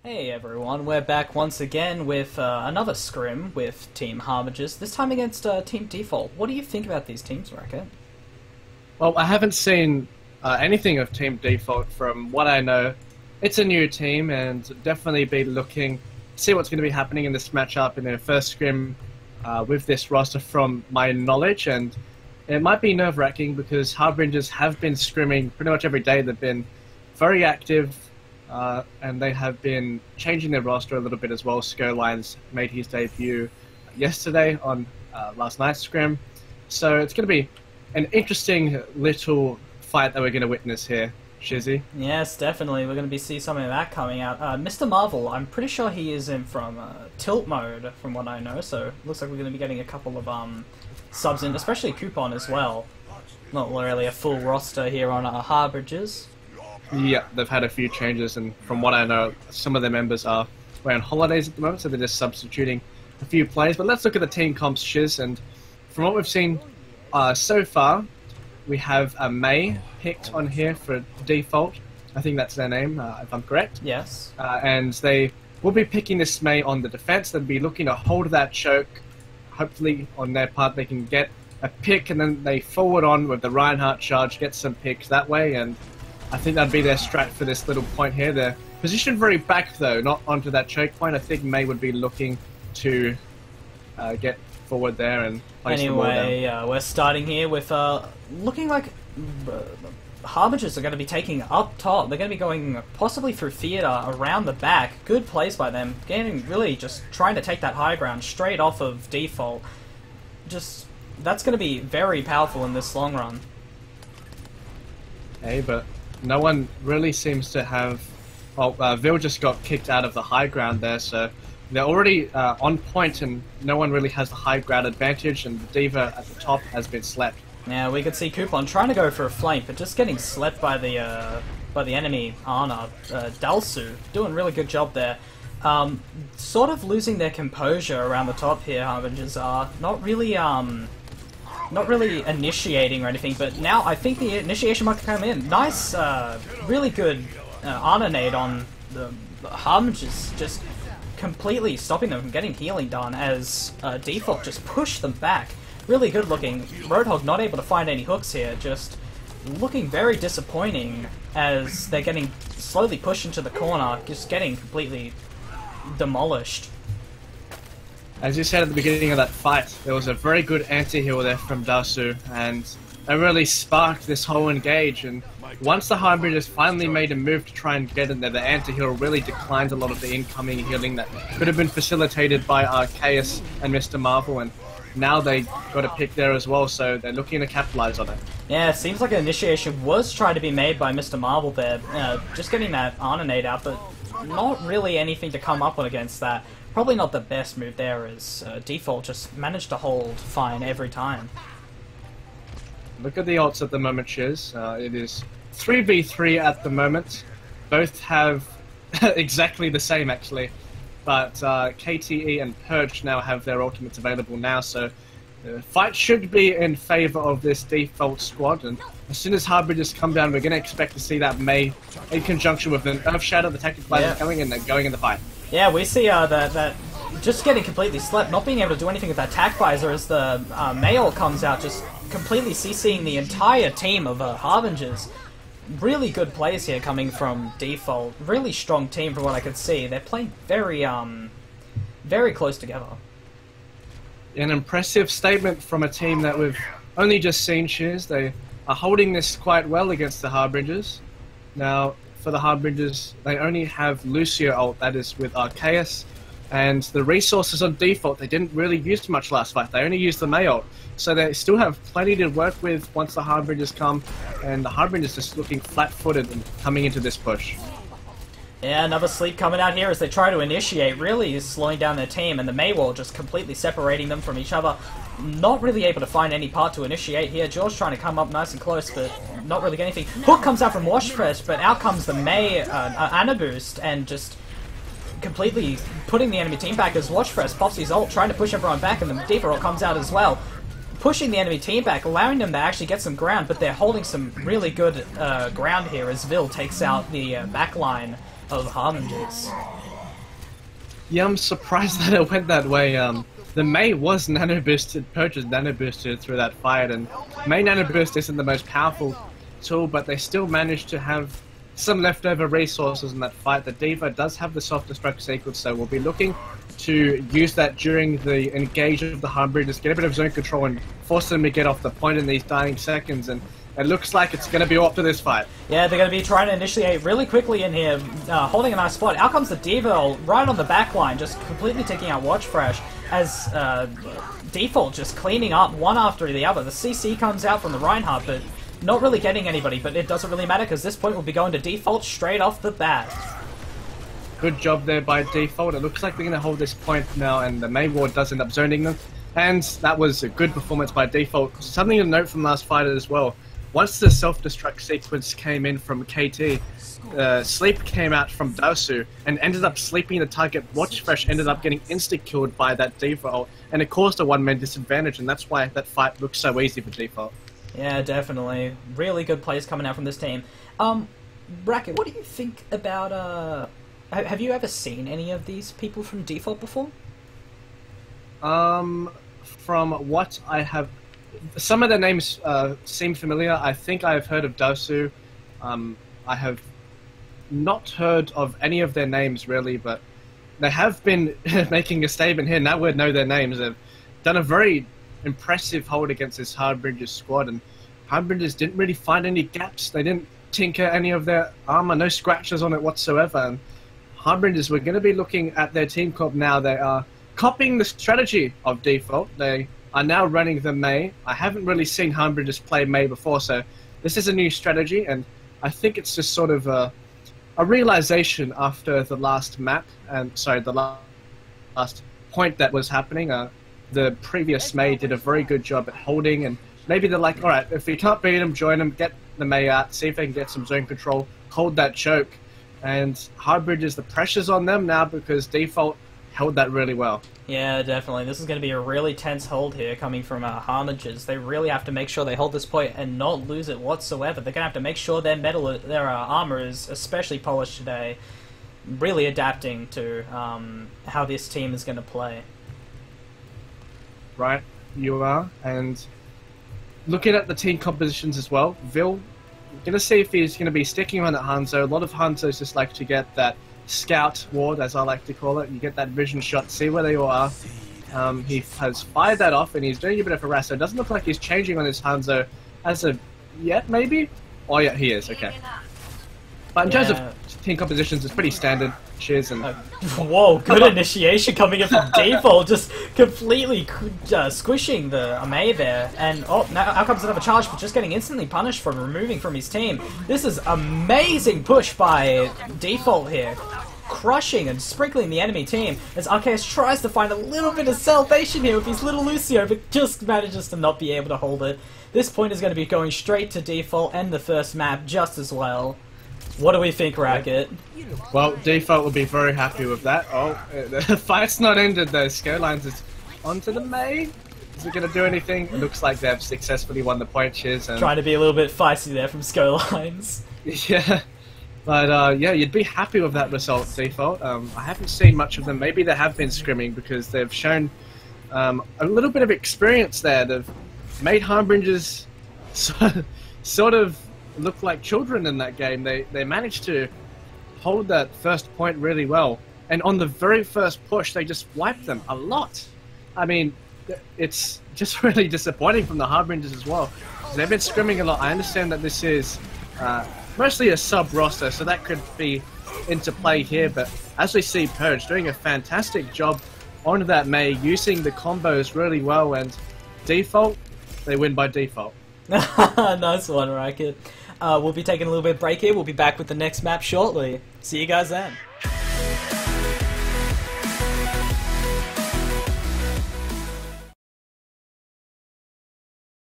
Hey everyone, we're back once again with another scrim with Team Harbingers, this time against Team Default. What do you think about these teams, Racket? Well, I haven't seen anything of Team Default. From what I know, it's a new team and definitely be looking to see what's going to be happening in this matchup in their first scrim with this roster from my knowledge. And it might be nerve-wracking because Harbingers have been scrimming pretty much every day. They've been very active. And they have been changing their roster a little bit as well. Skyline's made his debut yesterday on last night's scrim. So it's going to be an interesting little fight that we're going to witness here, Shizzy. Yes, definitely. We're going to see something of that coming out. Mr. Marvel, I'm pretty sure he is in from tilt mode, from what I know. So looks like we're going to be getting a couple of subs in, especially Coupon as well. Not really a full roster here on Harbingers. Yeah, they've had a few changes, and from what I know, some of their members are away on holidays at the moment, so they're just substituting a few players. But let's look at the team comps, Shiz, and from what we've seen so far, we have a May picked on here for default. I think that's their name, if I'm correct. Yes. And they will be picking this May on the defense. They'll be looking to hold that choke. Hopefully, on their part, they can get a pick, and then they forward on with the Reinhardt charge, get some picks that way, and I think that'd be their strat for this little point here. They're positioned very back, though, not onto that choke point. I think May would be looking to get forward there and place the ball down. Anyway, we're starting here with looking like Harbingers are going to be taking up top. They're going to be going possibly through theater around the back. Good plays by them. Getting really just trying to take that high ground straight off of default. Just that's going to be very powerful in this long run. Hey, but no one really seems to have... Well, Vil just got kicked out of the high ground there, so they're already on point, and no one really has the high ground advantage, and the Diva at the top has been slept. Now we could see Coupon trying to go for a flank, but just getting slept by the enemy Ana. Dalsu doing a really good job there. Sort of losing their composure around the top here. Harbingers are not really initiating or anything, but now I think the initiation might come in. Nice, really good Ana nade on the Harbingers, just completely stopping them from getting healing done as default just push them back. Really good looking. Roadhog not able to find any hooks here, just looking very disappointing as they're getting slowly pushed into the corner, just getting completely demolished. As you said at the beginning of that fight, there was a very good anti-heal there from Dasu, and it really sparked this whole engage. And once the Harbingers finally made a move to try and get in there, the anti-heal really declined a lot of the incoming healing that could have been facilitated by Arceus and Mr. Marvel, and now they got a pick there as well, so they're looking to capitalize on it. Yeah, it seems like an initiation was trying to be made by Mr. Marvel there, just getting that Ana nade out, but not really anything to come up on against that. Probably not the best move there, as default just managed to hold fine every time. Look at the ults at the moment, Shiz. It is 3v3 at the moment. Both have exactly the same, actually. But KTE and Purge now have their ultimates available now, so the fight should be in favor of this default squad. And as soon as Harbingers come down, we're going to expect to see that May in conjunction with an Earth Shadow, the tactical advisor coming in and going in the fight. Yeah, we see that just getting completely slept, not being able to do anything with that tac visor as the Mail comes out, just completely CCing the entire team of Harbingers. Really good plays here coming from default. Really strong team from what I could see. They're playing very close together. An impressive statement from a team that we've only just seen, Shiz. They are holding this quite well against the Harbingers. Now, for the Harbingers, they only have Lucio ult, that is with Arceus, and the resources on default, they didn't really use much last fight. They only used the May ult, so they still have plenty to work with once the Harbingers come, and the Harbingers just looking flat-footed and coming into this push. Yeah, another sleep coming out here as they try to initiate, really slowing down their team, and the Maywall just completely separating them from each other. Not really able to find any part to initiate here. George trying to come up nice and close, but not really getting anything. Hook comes out from Washfresh, but out comes the May Ana boost, and just completely putting the enemy team back as Washfresh pops his ult, trying to push everyone back, and the Diva ult comes out as well. Pushing the enemy team back, allowing them to actually get some ground, but they're holding some really good ground here as Vil takes out the back line of Harbingers. Yeah, I'm surprised that it went that way. The Mei was nano boosted, Purge was nano boosted through that fight, and Mei nano boost isn't the most powerful tool, but they still managed to have some leftover resources in that fight. The D.Va does have the self-destruct sequence, so we'll be looking to use that during the engage of the Harbingers, get a bit of zone control and force them to get off the point in these dying seconds, and it looks like it's going to be all up to this fight. Yeah, they're going to be trying to initiate really quickly in here, holding a nice spot. Out comes the D.Va right on the back line, just completely taking out Watch Fresh, as Default just cleaning up one after the other. The CC comes out from the Reinhardt, but not really getting anybody, but it doesn't really matter because this point will be going to Default straight off the bat. Good job there by Default. It looks like they're going to hold this point now, and the Mei ward does end up zoning them. And that was a good performance by Default. Something to note from last fight as well. Once the self-destruct sequence came in from KT, Sleep came out from Daosu and ended up sleeping the target. Watch Fresh ended up getting insta-killed by that Default, and it caused a one-man disadvantage, and that's why that fight looked so easy for Default. Yeah, definitely. Really good plays coming out from this team. Bracket, what do you think about... have you ever seen any of these people from Default before? From what I have... Some of their names seem familiar. I think I have heard of Daosu. I have not heard of any of their names, really, but they have been making a statement here. Now we know their names. They've done a very impressive hold against this Harbingers squad, and Harbingers didn't really find any gaps. They didn't tinker any of their armor, no scratches on it whatsoever. And Harbingers, we're going to be looking at their team comp now. They are copying the strategy of Default. They are now running the Mei. I haven't really seen Harbingers play Mei before, so this is a new strategy, and I think it's just sort of a realization after the last map, and sorry, the last point that was happening. The previous Mei did a very good job at holding, and maybe they're like, alright, if we can't beat them, join them, get the Mei out, see if they can get some zone control, hold that choke, and Harbingers, the pressure's on them now because Default held that really well. Yeah, definitely. This is going to be a really tense hold here coming from Harbingers. They really have to make sure they hold this point and not lose it whatsoever. They're going to have to make sure their their armor is especially polished today, really adapting to how this team is going to play. Right, you are, and looking at the team compositions as well, Vil, going to see if he's going to be sticking on at Hanzo. A lot of Hanzos just like to get that scout ward, as I like to call it. You get that vision shot, see where they all are. He has fired that off, and he's doing a bit of harass, so it doesn't look like he's changing on his Hanzo as of yet, maybe? Oh yeah, he is, okay. But in terms of team compositions, it's pretty standard. Cheers and... Whoa, good initiation coming in from Default, just completely squishing the Mei there. And oh, now out comes another charge, but just getting instantly punished for removing from his team. This is amazing push by Default here. Crushing and sprinkling the enemy team as Arceus tries to find a little bit of salvation here with his little Lucio, but just manages to not be able to hold it. This point is going to be going straight to Default and the first map just as well. What do we think, Racket? Well, Default will be very happy with that. Oh, the fight's not ended though. Skylines is onto the Mei. Is it going to do anything? It looks like they've successfully won the point shares. And... Trying to be a little bit feisty there from Skylines. Yeah. But yeah, you'd be happy with that result, Default. I haven't seen much of them. Maybe they have been scrimming because they've shown a little bit of experience there. They've made Harbingers sort of look like children in that game. They managed to hold that first point really well. And on the very first push, they just wiped them a lot. I mean, it's just really disappointing from the Harbingers as well. They've been scrimming a lot. I understand that this is... mostly a sub-roster, so that could be into play here, but as we see Purge doing a fantastic job on that Mei, using the combos really well, and Default, they win by default. Nice one, Racket. We'll be taking a little bit of break here. We'll be back with the next map shortly. See you guys then.